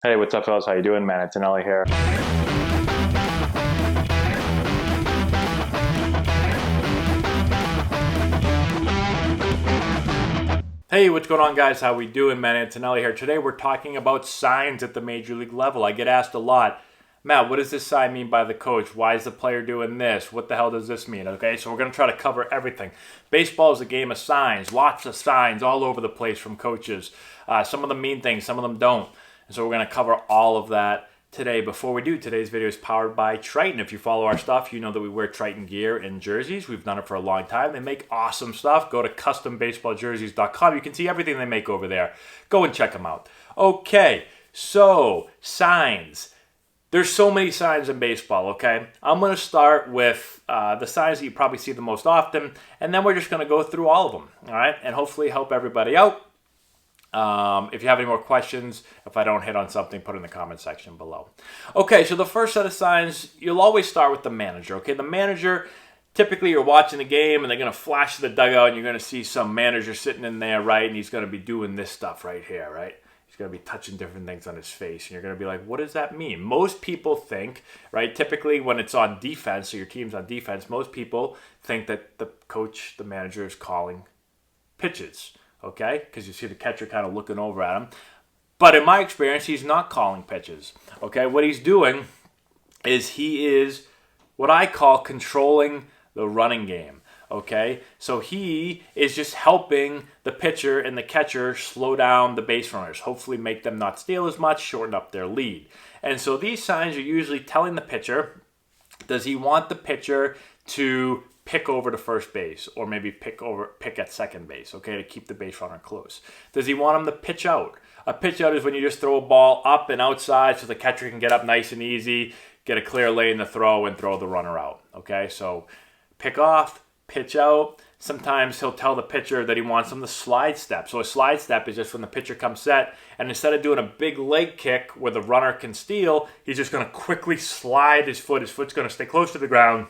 Hey, what's up, fellas? How you doing, man? Antonelli here. Hey, what's going on, guys? How we doing? Man, Antonelli here. Today we're talking about signs at the major league level. I get asked a lot, Matt, what does this sign mean by the coach? Why is the player doing this? What the hell does this mean? Okay, so we're going to try to cover everything. Baseball is a game of signs, lots of signs all over the place from coaches. Some of them mean things, some of them don't. And so we're going to cover all of that today. Before we do, today's video is powered by Triton. If you follow our stuff, you know that we wear Triton gear and jerseys. We've done it for a long time. They make awesome stuff. Go to custombaseballjerseys.com. You can see everything they make over there. Go and check them out. Okay, so signs. There's so many signs in baseball, okay? I'm going to start with the signs that you probably see the most often, and then we're just going to go through all of them, all right? And hopefully help everybody out. If you have any more questions, if I don't hit on something, put it in the comment section below. Okay, so the first set of signs, you'll always start with the manager, okay? The manager, typically you're watching the game and they're going to flash to the dugout and you're going to see some manager sitting in there, right? And he's going to be doing this stuff right here, right? He's going to be touching different things on his face. And you're going to be like, what does that mean? Most people think, right? Typically when it's on defense, so your team's on defense, most people think that the coach, the manager is calling pitches. Okay, because you see the catcher kind of looking over at him. But in my experience, he's not calling pitches. Okay, what he's doing is he is what I call controlling the running game. Okay, so he is just helping the pitcher and the catcher slow down the base runners, hopefully make them not steal as much, shorten up their lead. And so these signs are usually telling the pitcher, does he want the pitcher to pick over to first base or maybe pick at second base, okay, to keep the base runner close? Does he want him to pitch out? A pitch out is when you just throw a ball up and outside so the catcher can get up nice and easy, get a clear lane to throw and throw the runner out, okay? So pick off, pitch out. Sometimes he'll tell the pitcher that he wants him to slide step. So a slide step is just when the pitcher comes set, and instead of doing a big leg kick where the runner can steal, he's just going to quickly slide his foot. His foot's going to stay close to the ground.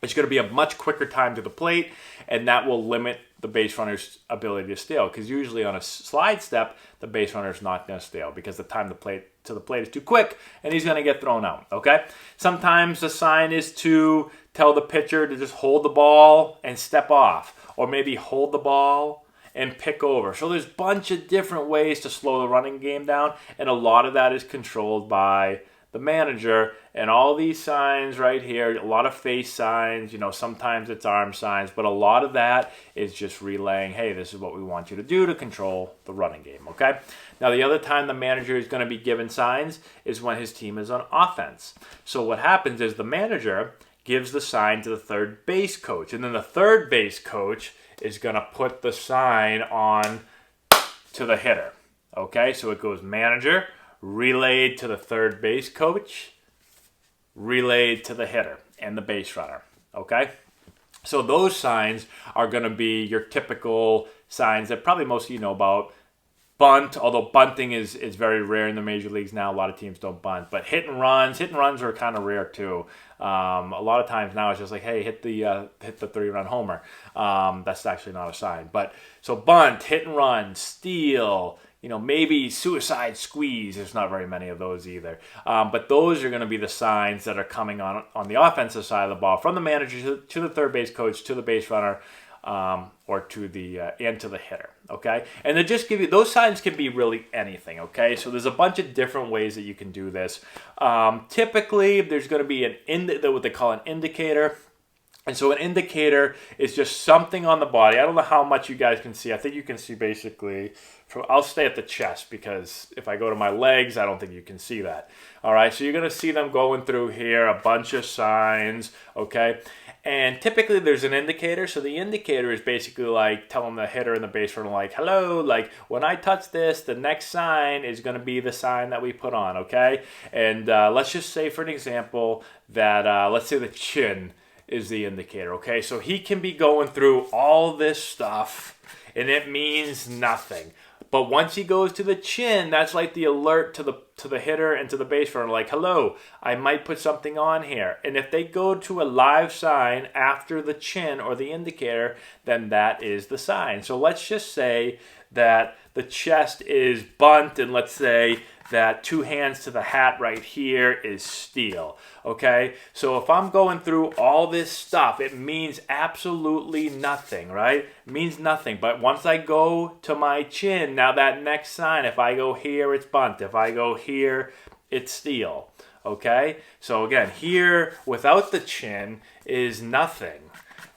It's going to be a much quicker time to the plate, and that will limit the base runner's ability to steal. Because usually on a slide step, the base runner is not going to steal because the time to the plate is too quick, and he's going to get thrown out. Okay. Sometimes the sign is to tell the pitcher to just hold the ball and step off, or maybe hold the ball and pick over. So there's a bunch of different ways to slow the running game down, and a lot of that is controlled by the manager. And all these signs right here, a lot of face signs, sometimes it's arm signs, but a lot of that is just relaying, hey, this is what we want you to do to control the running game, okay? Now, the other time the manager is going to be given signs is when his team is on offense. So what happens is the manager gives the sign to the third base coach, and then the third base coach is going to put the sign on to the hitter, okay? So it goes manager, relayed to the third base coach, relayed to the hitter and the base runner, okay? So those signs are going to be your typical signs that probably most of you know about. Bunt, although bunting is very rare in the major leagues now. A lot of teams don't bunt. But hit and runs are kind of rare too. A lot of times now it's just like, hey, hit the 3-run homer. That's actually not a sign. But so bunt, hit and run, steal, maybe suicide squeeze. There's not very many of those either. But those are going to be the signs that are coming on the offensive side of the ball from the manager to the third base coach, to the base runner, or to the and to the hitter, okay? And they just give you, those signs can be really anything, okay? So there's a bunch of different ways that you can do this. Typically, there's going to be what they call an indicator. And so an indicator is just something on the body. I don't know how much you guys can see. I think you can see basically, I'll stay at the chest because if I go to my legs, I don't think you can see that. All right, so you're going to see them going through here, a bunch of signs, okay? And typically there's an indicator. So the indicator is basically like telling the hitter and the base runner, like, hello, like when I touch this, the next sign is going to be the sign that we put on, okay? And let's just say, for an example, that let's say the chin is the indicator, okay? So he can be going through all this stuff and it means nothing. But once he goes to the chin, that's like the alert to the hitter and to the base runner, like, hello, I might put something on here. And if they go to a live sign after the chin or the indicator, then that is the sign. So let's just say that the chest is bunt, and let's say that 2 hands to the hat right here is steal, okay? So if I'm going through all this stuff, it means absolutely nothing, right? It means nothing. But once I go to my chin, now that next sign, if I go here, it's bunt. If I go here, it's steal, okay? So again, here without the chin is nothing,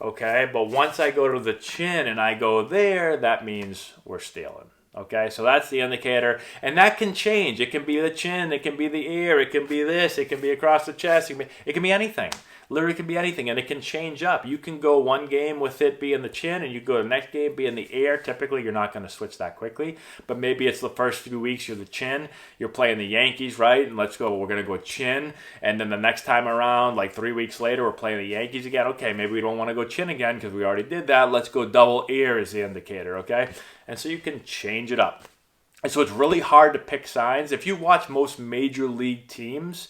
okay? But once I go to the chin and I go there, that means we're stealing. Okay, so that's the indicator, and that can change. It can be the chin, it can be the ear, it can be this, it can be across the chest, it can be anything. Literally can be anything, and it can change up. You can go one game with it being the chin, and you go to the next game being the ear. Typically, you're not going to switch that quickly, but maybe it's the first few weeks you're the chin. You're playing the Yankees, right? And we're going to go chin, and then the next time around, like 3 weeks later, we're playing the Yankees again. Okay, maybe we don't want to go chin again because we already did that. Let's go double ear as the indicator, okay? And so you can change it up. And so it's really hard to pick signs. If you watch most major league teams,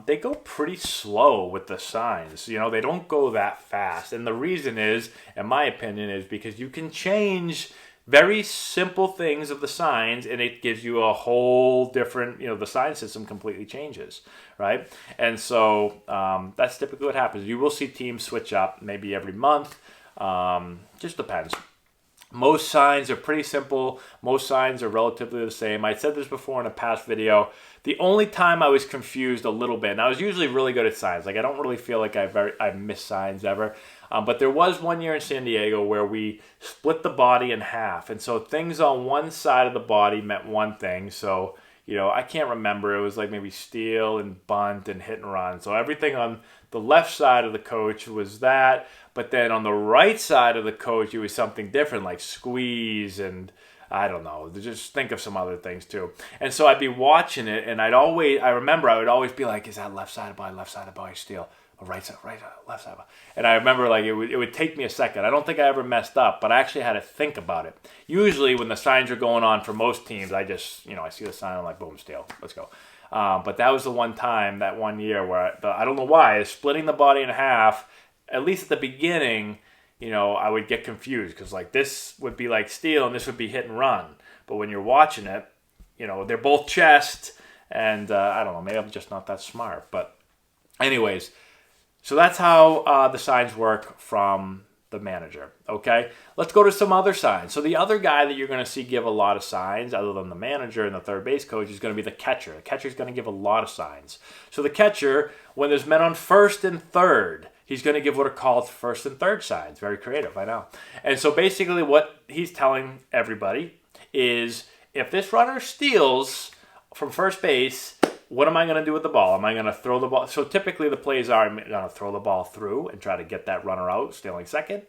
they go pretty slow with the signs. You know, they don't go that fast. And the reason is, in my opinion, is because you can change very simple things of the signs, and it gives you a whole different, the sign system completely changes, right? And so that's typically what happens. You will see teams switch up maybe every month. Just depends. Most signs are pretty simple. Most signs are relatively the same. I said this before in a past video. The only time I was confused a little bit, and I was usually really good at signs. Like I don't really feel like I've missed signs ever. But there was one year in San Diego where we split the body in half. And so things on one side of the body meant one thing. So, I can't remember. It was like maybe steal and bunt and hit and run. So everything on the left side of the coach was that. But then on the right side of the coach, it was something different, like squeeze and I don't know. Just think of some other things too. And so I'd be watching it, and I would always be like, is that left side of body steal? Or right side, left side. And I remember like it would take me a second. I don't think I ever messed up, but I actually had to think about it. Usually when the signs are going on for most teams, I just, I see the sign, I'm like, boom, steal, let's go. But that was the one time, that one year where I don't know why, splitting the body in half, at least at the beginning, I would get confused because like this would be like steal and this would be hit and run. But when you're watching it, they're both chest, and I don't know, maybe I'm just not that smart. But anyways, so that's how the signs work from the manager, okay? Let's go to some other signs. So the other guy that you're going to see give a lot of signs, other than the manager and the third base coach, is going to be the catcher. The catcher is going to give a lot of signs. So the catcher, when there's men on first and third, he's going to give what are called first and third signs. Very creative, I know. And so basically what he's telling everybody is, if this runner steals from first base, what am I going to do with the ball? Am I going to throw the ball? So typically the plays are, I'm going to throw the ball through and try to get that runner out, stealing second.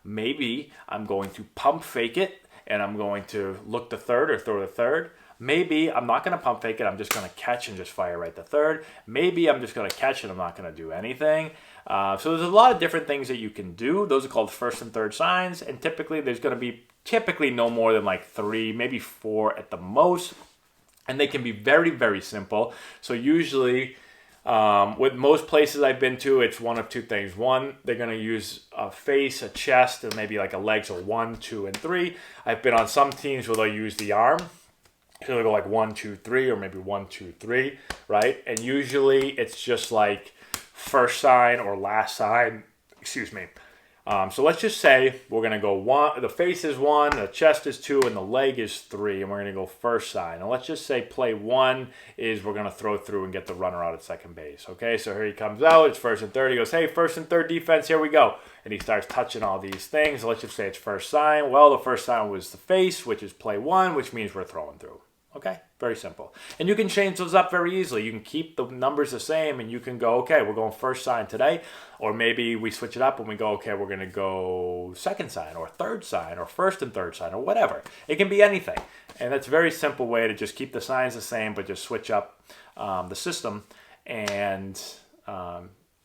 Maybe I'm going to pump fake it, and I'm going to look to third or throw to third. Maybe I'm not going to pump fake it. I'm just going to catch and just fire right to third. Maybe I'm just going to catch and I'm not going to do anything. So there's a lot of different things that you can do. Those are called first and third signs. And typically there's going to be no more than like 3, maybe 4 at the most. And they can be very, very simple. So usually with most places I've been to, it's one of two things. One, they're going to use a face, a chest, and maybe like a leg. So 1, 2, and 3. I've been on some teams where they'll use the arm. So they'll go like 1, 2, 3, or maybe 1, 2, 3, right? And usually it's just like first sign or last sign, so let's just say we're going to go 1, the face is 1, the chest is 2, and the leg is 3, and we're going to go first sign. And let's just say play 1 is we're going to throw through and get the runner out at second base. Okay, so here he comes out, it's first and third, he goes, hey, first and third defense, here we go. And he starts touching all these things. So let's just say it's first sign. Well, the first sign was the face, which is play 1, which means we're throwing through. Okay, very simple. And you can change those up very easily. You can keep the numbers the same, and you can go, okay, we're going first sign today. Or maybe we switch it up and we go, okay, we're going to go second sign or third sign or first and third sign or whatever. It can be anything. And that's a very simple way to just keep the signs the same, but just switch up the system, and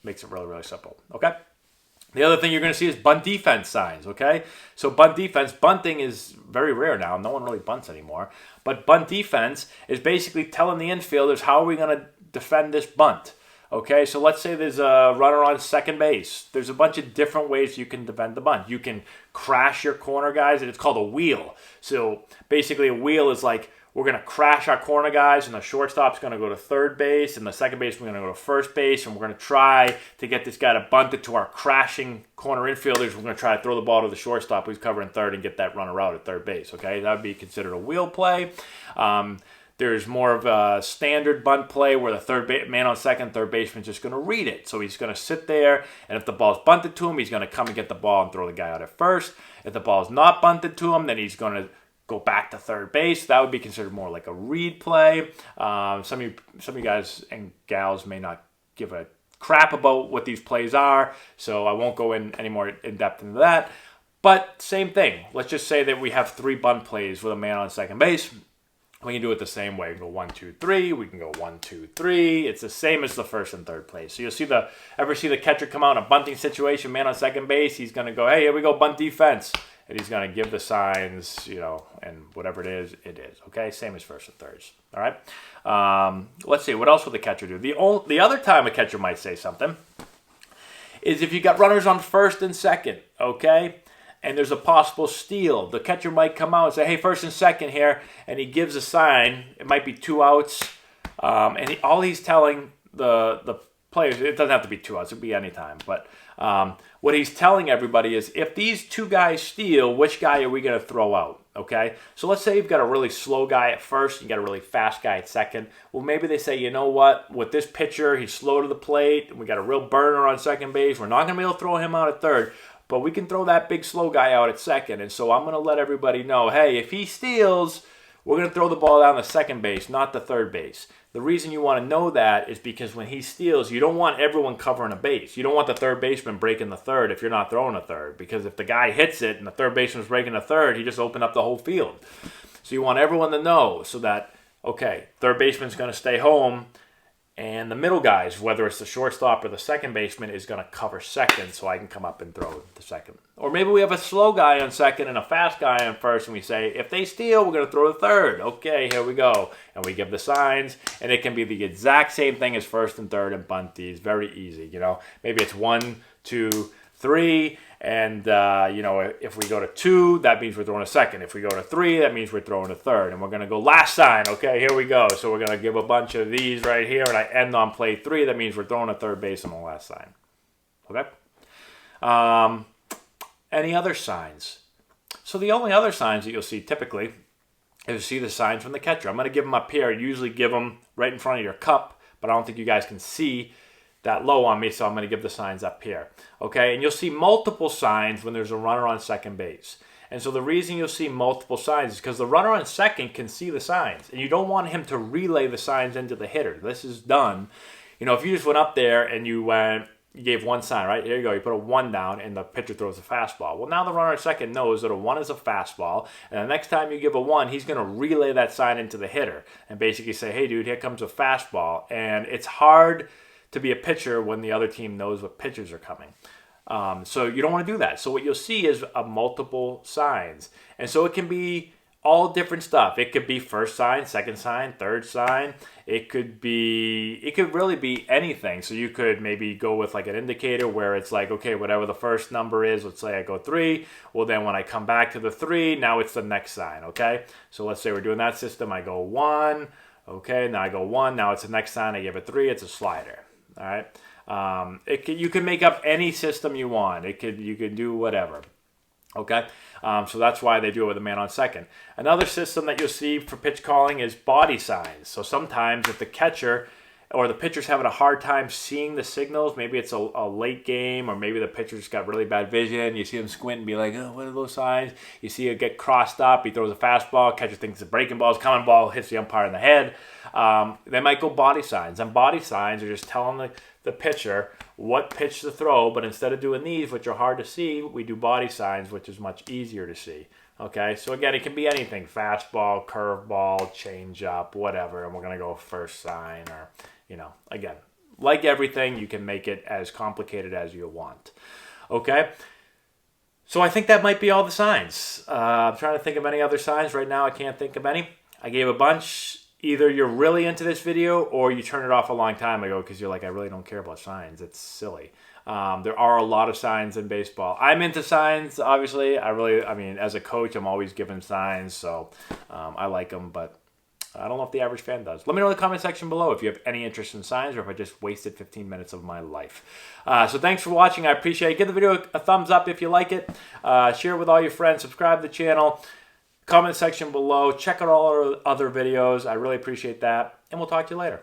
makes it really, really simple. Okay? The other thing you're going to see is bunt defense signs, okay? So bunt defense, bunting is very rare now. No one really bunts anymore. But bunt defense is basically telling the infielders, how are we going to defend this bunt? Okay, so let's say there's a runner on second base. There's a bunch of different ways you can defend the bunt. You can crash your corner guys, and it's called a wheel. So basically a wheel is like we're going to crash our corner guys, and the shortstop's going to go to third base, and the second base, we're going to go to first base, and we're going to try to get this guy to bunt it to our crashing corner infielders. We're going to try to throw the ball to the shortstop who's covering third and get that runner out at third base, okay? That would be considered a wheel play. There's more of a standard bunt play where the man on second, third baseman's just going to read it. So he's going to sit there, and if the ball's bunted to him, he's going to come and get the ball and throw the guy out at first. If the ball's not bunted to him, then he's going to go back to third base. That would be considered more like a read play. Some of you guys and gals may not give a crap about what these plays are, so I won't go in any more in depth into that. But same thing. Let's just say that we have 3 bunt plays with a man on second base. We can do it the same way. We can go 1, 2, 3. We can go 1, 2, 3. It's the same as the first and third place. So you'll see ever see the catcher come out in a bunting situation, man on second base, he's going to go, hey, here we go, bunt defense. And he's going to give the signs, and whatever it is, okay? Same as first and thirds, all right? Let's see, what else would the catcher do? The other time a catcher might say something is if you got runners on first and second, okay? And there's a possible steal. The catcher might come out and say, hey, first and second here, and he gives a sign. It might be 2 outs, and all he's telling the players, it doesn't have to be 2 outs, it could be any time, but what he's telling everybody is if these 2 guys steal, which guy are we going to throw out, okay? So let's say you've got a really slow guy at first, you got a really fast guy at second. Well, maybe they say, you know what, with this pitcher, he's slow to the plate, we got a real burner on second base, we're not going to be able to throw him out at third, but we can throw that big slow guy out at second. And so I'm going to let everybody know, hey, if he steals, we're going to throw the ball down to second base, not the third base. The reason you want to know that is because when he steals, you don't want everyone covering a base. You don't want the third baseman breaking the third if you're not throwing a third. Because if the guy hits it and the third baseman's breaking a third, he just opened up the whole field. So you want everyone to know so that, okay, third baseman's going to stay home, and the middle guys, whether it's the shortstop or the second baseman, is going to cover second so I can come up and throw the second. Or maybe we have a slow guy on second and a fast guy on first, and we say, if they steal, we're going to throw the third. Okay, here we go. And we give the signs, and it can be the exact same thing as first and third and bunties. Very easy, Maybe it's 1, 2, 3, and, if we go to 2, that means we're throwing a second. If we go to 3, that means we're throwing a third. And we're going to go last sign. Okay, here we go. So we're going to give a bunch of these right here, and I end on play 3. That means we're throwing a third base on the last sign. Okay? Any other signs? So the only other signs that you'll see typically is you see the signs from the catcher. I'm going to give them up here. I usually give them right in front of your cup, but I don't think you guys can see that low on me, so I'm going to give the signs up here. Okay, and you'll see multiple signs when there's a runner on second base. And so the reason you'll see multiple signs is because the runner on second can see the signs, and you don't want him to relay the signs into the hitter. This is done. If you just went up there and you gave one sign, right? Here you go. You put a 1 down, and the pitcher throws a fastball. Well, now the runner at second knows that a 1 is a fastball, and the next time you give a 1, he's going to relay that sign into the hitter and basically say, hey, dude, here comes a fastball. And it's hard to be a pitcher when the other team knows what pitches are coming. So you don't want to do that. So what you'll see is multiple signs. And so it can be all different stuff. It could be first sign, second sign, third sign. It could really be anything. So you could maybe go with like an indicator where it's like, okay, whatever the first number is, let's say I go 3. Well, then when I come back to the 3, now it's the next sign, okay? So let's say we're doing that system. I go 1. Okay, now I go 1. Now it's the next sign. I give it 3. It's a slider. All right. You can make up any system you want. You could do whatever. Okay. So that's why they do it with a man on second. Another system that you'll see for pitch calling is body signs. So sometimes if the catcher or the pitcher's having a hard time seeing the signals, maybe it's a late game, or maybe the pitcher's got really bad vision. You see him squint and be like, oh, what are those signs? You see it get crossed up. He throws a fastball. Catcher thinks it's a breaking ball. It's coming ball. Hits the umpire in the head. They might go body signs. And body signs are just telling the pitcher what pitch to throw. But instead of doing these, which are hard to see, we do body signs, which is much easier to see. Okay, so again, it can be anything. Fastball, curveball, changeup, whatever. And we're going to go first sign or... again, like everything, you can make it as complicated as you want. Okay? So I think that might be all the signs. I'm trying to think of any other signs. Right now, I can't think of any. I gave a bunch. Either you're really into this video or you turned it off a long time ago because you're like, I really don't care about signs. It's silly. There are a lot of signs in baseball. I'm into signs, obviously. As a coach, I'm always giving signs, so I like them, but I don't know if the average fan does. Let me know in the comment section below if you have any interest in science or if I just wasted 15 minutes of my life. So thanks for watching. I appreciate it. Give the video a thumbs up if you like it. Share it with all your friends. Subscribe to the channel. Comment section below. Check out all our other videos. I really appreciate that. And we'll talk to you later.